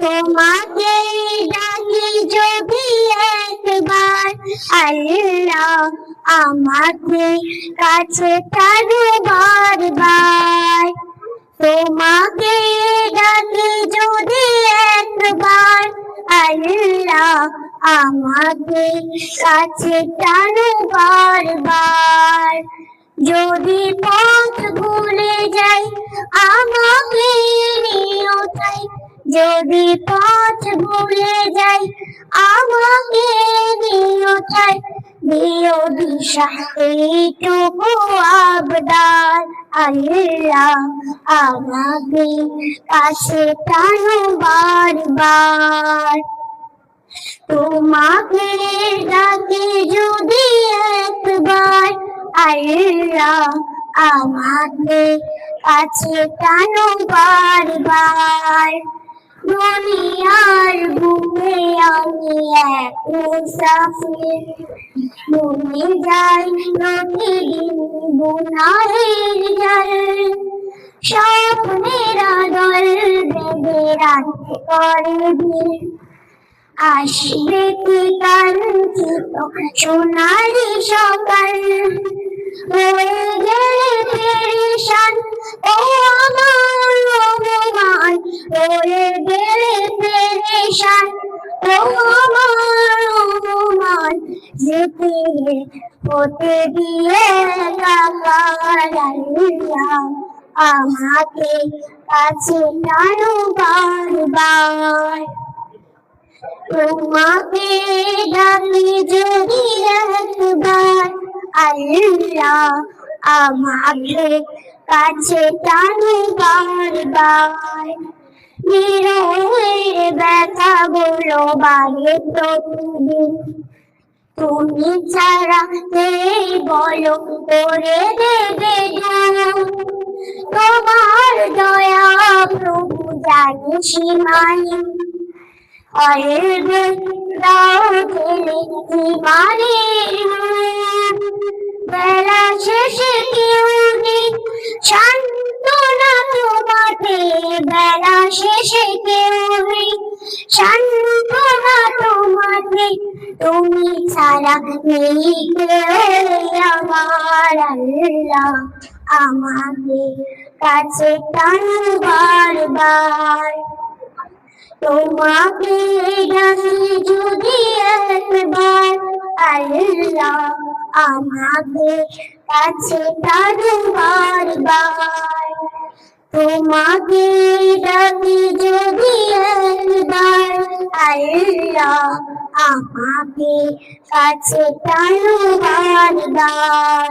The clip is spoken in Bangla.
তোমাকে ডাকি যদি একবার আল্লাহ আমাকে কাছে টানো বারবার। তোমাকে ডাকি যদি একবার আল্লাহ আমাকে কাছে টানো বারবার। যদি পথ ভুলে যাই আমাকে নিও তাই, যদি পথ ভুলে যাই আমাকে নিও তাই, দিও দিশা এইটুকু আবদার। আল্লাহ আমাকে কাছে টানো বারবার। তোমাকে ডাকি যদি একবার আল্লাহ আমাকে কাছে টানো বারবার। দুনিয়ার বুকে আমি এক মুসাফির, মনে যাই প্রতিদিন গুনাহের জাল। স্বপ্নেরা দল বেঁধে রাত করে ভিড়, আসবে কি কাঙ্ক্ষিত সোনালি সকাল। হয়ে গেলে পেরেশান ও আমার অভিমান, হয়ে গেলে পেরেশান ও আমার অভিমান। যেতে হতে দিয়ে একাকার। আল্লাহ আমাকে কাছে টানো বারবার। তোমাকে ডাকি যদি একবার আল্লাহ আমাকে কাছে টানো বারবার। নিরয়ের ব্যথা গুলো বাড়ে প্রতিদিন, তুমি ছাড়া কে বলো করে দেবে দূর। তোমার দয়া প্রভু জানি সীমাহীন, বেলা শেষে কেউ নেই সান্ত্বনা তোমাকে, বেলা শেষে কেউ নেই সান্ত্বনা তোমাকে। তুমি ছাড়া নেই কেউ আমার। আল্লাহ আমাকে কাছে টানো বারবার। তোমাকে ডাকি যদি একবার আল্লাহ আমাকে কাছে টানো বারবার। তোমাকে ডাকি যদি একবার আল্লাহ আমাকে কাছে টানো বারবার।